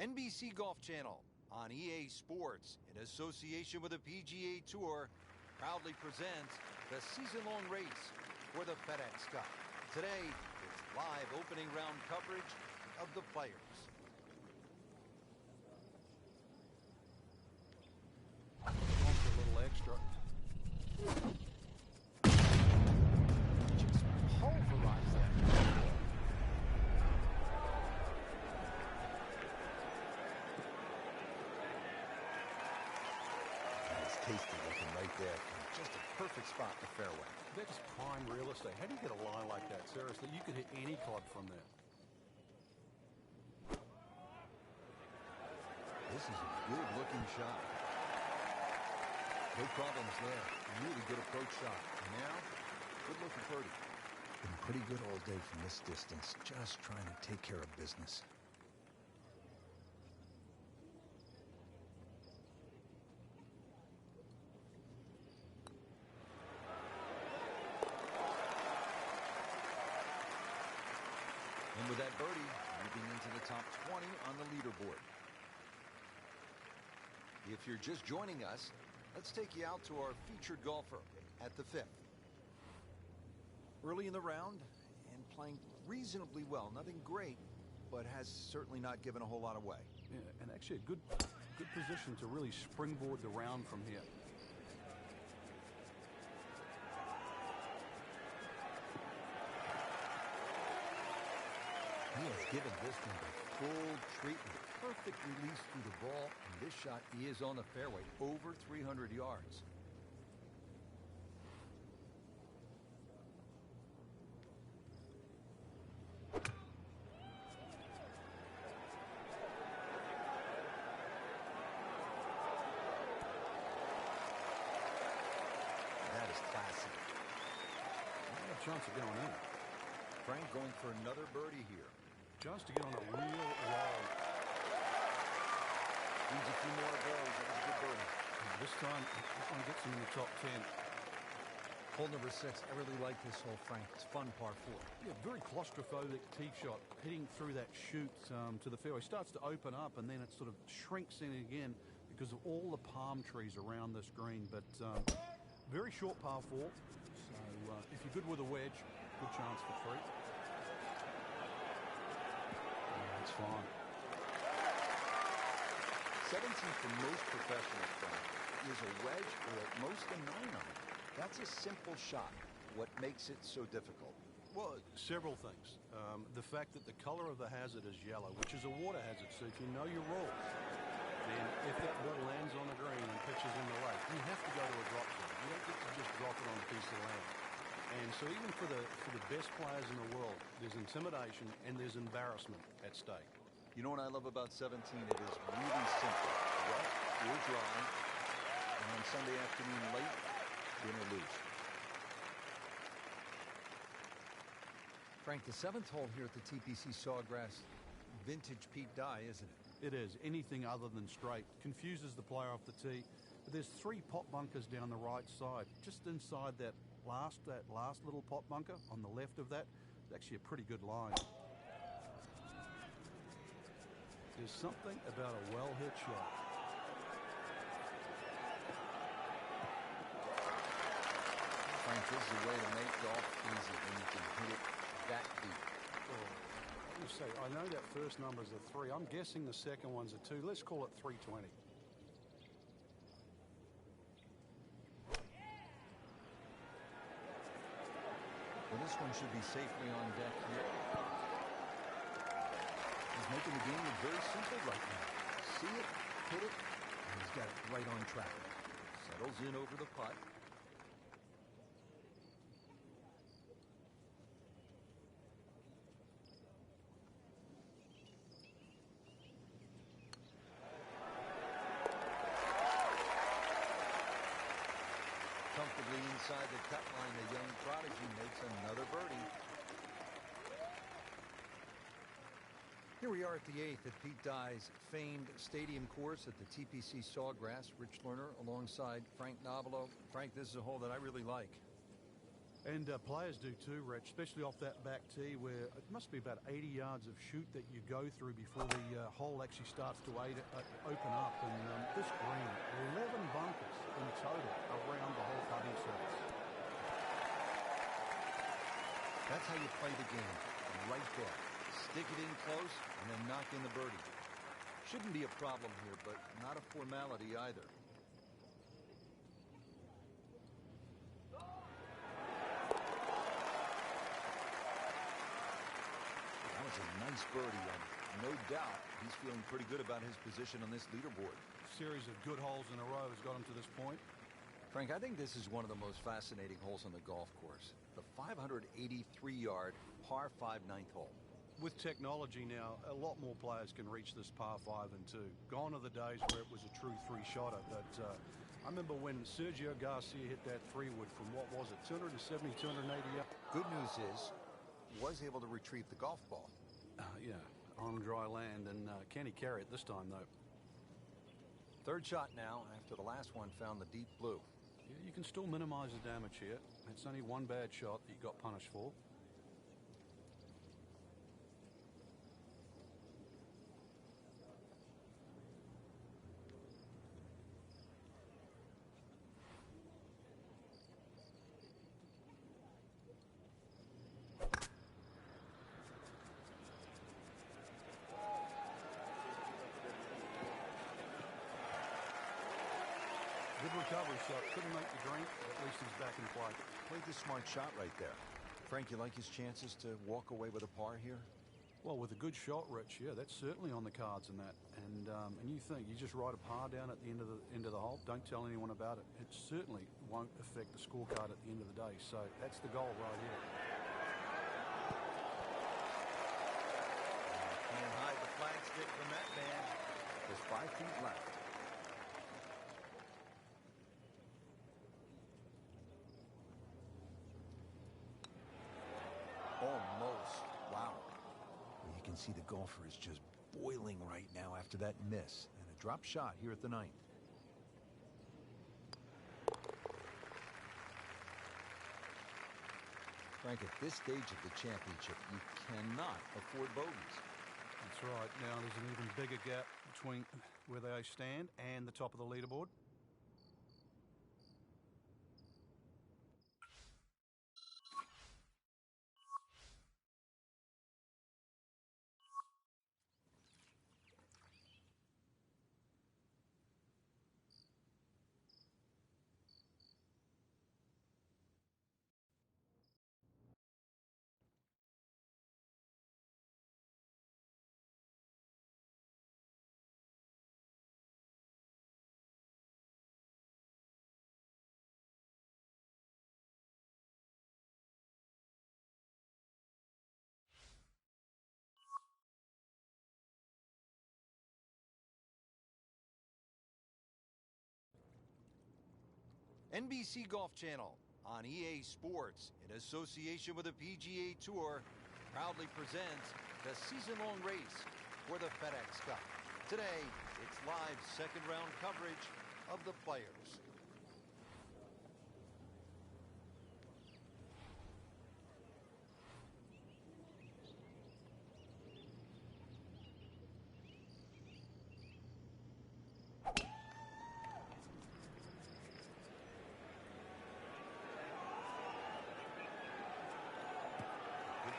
NBC Golf Channel on EA Sports, in association with the PGA Tour, proudly presents the season-long race for the FedEx Cup. Today, it's live opening round coverage of the Players. A little extra. Just pulverize that. It's tasty looking right there. Just a perfect spot in the fairway. That's prime real estate. How do you get a line like that? Seriously, you could hit any club from there. This is a good-looking shot. No problems there. Really good approach shot. And now, good-looking birdie. Been pretty good all day from this distance. Just trying to take care of business. And with that birdie, moving into the top 20 on the leaderboard. If you're just joining us, let's take you out to our featured golfer at the 5th. Early in the round and playing reasonably well. Nothing great, but has certainly not given a whole lot away. Yeah, and actually a good position to really springboard the round from here. He has given this one the full treatment. Perfect release through the ball, and this shot is on the fairway, over 300 yards. That is classy. Not a chance of going in. Frank going for another birdie here. Chance to get on a real roll. Needs a few more of those. That was a good birdie. And this time, this one gets him in the top 10. Hole number 6. I really like this hole, Frank. It's fun, par 4. Yeah, very claustrophobic tee shot, hitting through that chute to the fairway. Starts to open up, and then it sort of shrinks in again because of all the palm trees around this green. But very short par 4. So if you're good with a wedge, good chance for 3. It's fine. 17 for most professionals, Frank, is a wedge or at most a 9-iron. That's a simple shot. What makes it so difficult? Well, several things. The fact that the color of the hazard is yellow, which is a water hazard, so if you know your rules, then if that ball lands on the green and pitches in the lake, you have to go to a drop zone. You don't get to just drop it on a piece of land. And so even for the best players in the world, there's intimidation and there's embarrassment at stake. You know what I love about 17? It is really simple. Wet or dry. And on Sunday afternoon late, win or lose. Frank, the 7th hole here at the TPC Sawgrass, vintage Pete Dye, isn't it? It is. Anything other than straight confuses the player off the tee. But there's 3 pot bunkers down the right side, just inside that last little pot bunker on the left of that. It's actually a pretty good line. There's something about a well-hit shot. Frank, this is a way to make golf easy when you can hit it that deep. You say, I know that first number is a 3. I'm guessing the second one's a 2. Let's call it 320. Well, this one should be safely on deck here. He's making the game look very simple right now. See it, hit it, and he's got it right on track. Settles in over the putt. Comfortably inside the cut line, the young prodigy makes another birdie. Here we are at the 8th at Pete Dye's famed stadium course at the TPC Sawgrass. Rich Lerner alongside Frank Nobilo. Frank, this is a hole that I really like. And players do too, Rich, especially off that back tee where it must be about 80 yards of shoot that you go through before the hole actually starts to open up. And this green, 11 bunkers in total around the whole putting surface. That's how you play the game, right there. Stick it in close and then knock in the birdie. Shouldn't be a problem here, but not a formality either. Nice birdie, and no doubt he's feeling pretty good about his position on this leaderboard. Series of good holes in a row has got him to this point. Frank, I think this is one of the most fascinating holes on the golf course. The 583-yard par 5 ninth hole. With technology now, a lot more players can reach this par 5 and 2. Gone are the days where it was a true three-shotter, but I remember when Sergio Garcia hit that 3-wood from, what was it, 270, 280 yards. Good news is, was able to retrieve the golf ball. Yeah, on dry land, and can he carry it this time, though? Third shot now, after the last one found the deep blue. Yeah, you can still minimize the damage here. It's only one bad shot that you got punished for. Good recovery shot. Couldn't make the green, but at least he's back in play. Played the smart shot right there. Frank, you like his chances to walk away with a par here? Well, with a good shot, Rich, yeah, that's certainly on the cards in that. And you think you just write a par down at the end of the hole. Don't tell anyone about it. It certainly won't affect the scorecard at the end of the day. So that's the goal right here. Can't hide the flag stick from that man. Just 5 feet left. Almost. Wow. Well, you can see the golfer is just boiling right now after that miss. And a drop shot here at the 9th. Frank, at this stage of the championship, you cannot afford bogeys. That's right. Now there's an even bigger gap between where they stand and the top of the leaderboard. NBC Golf Channel on EA Sports, in association with the PGA Tour, proudly presents the season-long race for the FedEx Cup. Today, it's live second-round coverage of the Players.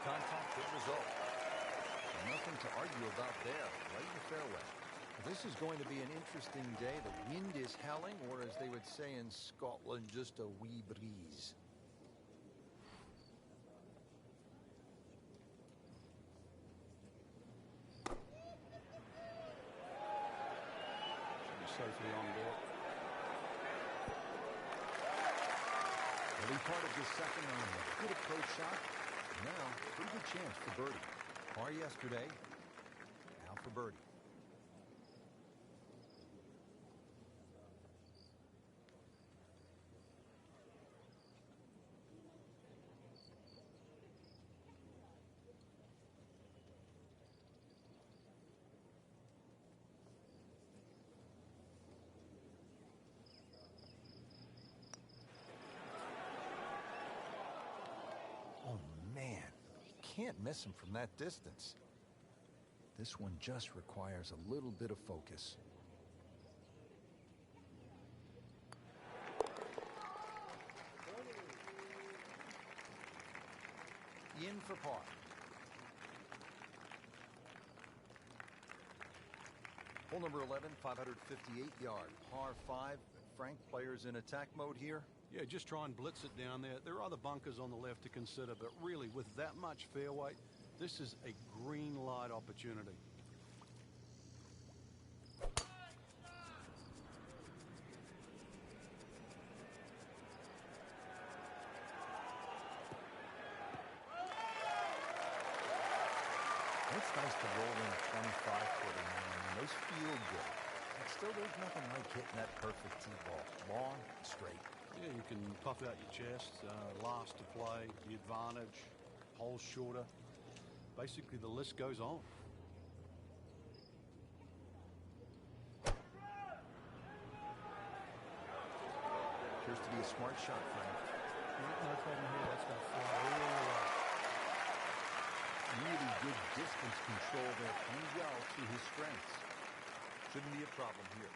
Contact, good result. Nothing to argue about there, right in the fairway. This is going to be an interesting day. The wind is howling, or as they would say in Scotland, just a wee breeze. Should be safely on board. Early part of this second round, a good approach shot. Now, pretty good chance for birdie. Par yesterday, now for birdie. can't miss him from that distance. This one just requires a little bit of focus. In for par. Hole number 11, 558-yard, par 5. Frank, players in attack mode here? Yeah, just try and blitz it down there. There are other bunkers on the left to consider, but really, with that much fairway, this is a green light opportunity. It's nice to roll in a 25-footer, man. Those feel good. But still, there's nothing like hitting that perfect tee ball. Long, straight. Yeah, you can puff out your chest, last to play, the advantage, holes shorter. Basically, the list goes on. Appears to be a smart shot, Frank. No problem here. That's going to fly all the way. Really good distance control there, playing well to his strengths. Shouldn't be a problem here.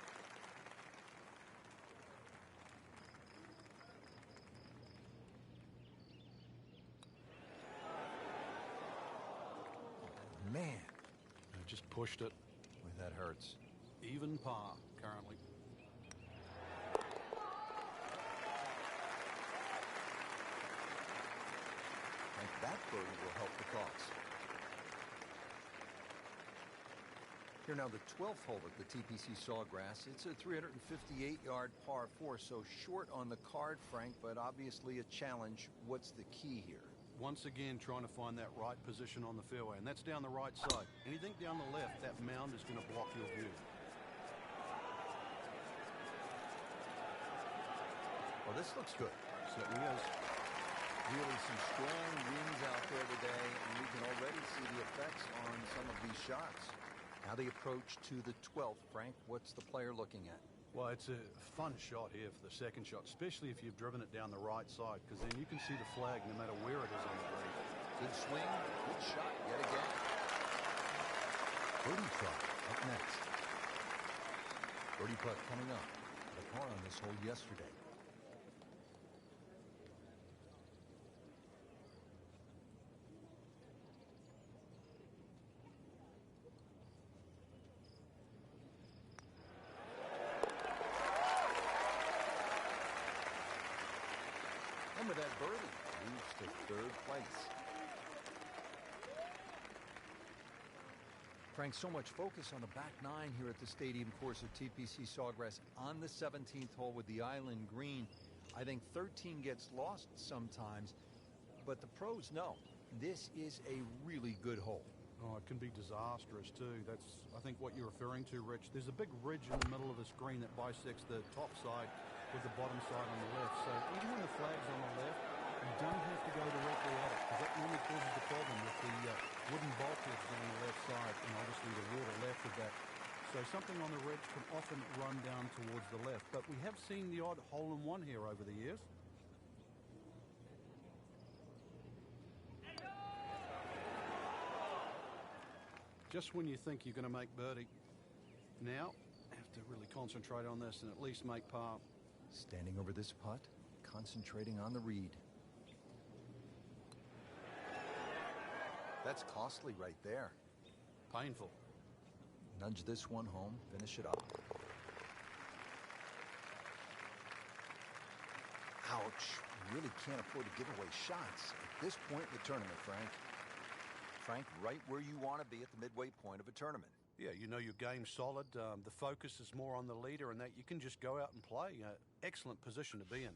Man, I just pushed it. boy, that hurts. Even par currently. And that birdie will help the cause. Here now, the 12th hole at the TPC Sawgrass. It's a 358-yard par 4, so short on the card, Frank, but obviously a challenge. What's the key here? Once again, trying to find that right position on the fairway, and that's down the right side. Anything down the left, that mound is going to block your view. Well, this looks good. Certainly is. Really some strong winds out there today, and we can already see the effects on some of these shots. Now the approach to the 12th, Frank. What's the player looking at? Well, it's a fun shot here for the second shot, especially if you've driven it down the right side, because then you can see the flag no matter where it is on the green. Good swing, good shot yet again. Birdie try up next. Birdie putt coming up. The par on this hole yesterday. And with that birdie, moves to third place. Frank, so much focus on the back nine here at the stadium course of TPC Sawgrass on the 17th hole with the island green. I think 13 gets lost sometimes, but the pros know this is a really good hole. Oh, it can be disastrous too. That's, I think, what you're referring to, Rich. There's a big ridge in the middle of this green that bisects the top side with the bottom side on the left. So even when the flag's on the left, you don't have to go directly at it, because that normally causes the problem with the wooden bulkheads on the left side and obviously the water left of that. So something on the ridge can often run down towards the left. But we have seen the odd hole-in-one here over the years. Just when you think you're going to make birdie, now have to really concentrate on this and at least make par. Standing over this putt, concentrating on the read. That's costly right there. Painful. Nudge this one home, finish it up. Ouch. Really can't afford to give away shots at this point in the tournament, Frank. Frank, right where you want to be at the midway point of a tournament. Yeah, you know your game's solid. The focus is more on the leader, and that you can just go out and play. Excellent position to be in.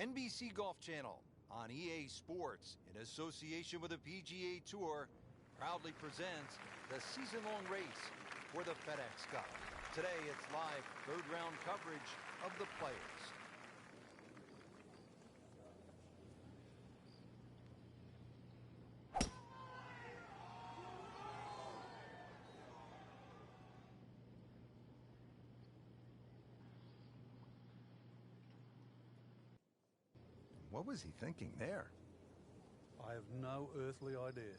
NBC Golf Channel on EA Sports, in association with the PGA Tour, proudly presents the season-long race for the FedEx Cup. Today, it's live third-round coverage of the Players. What was he thinking there? I have no earthly idea.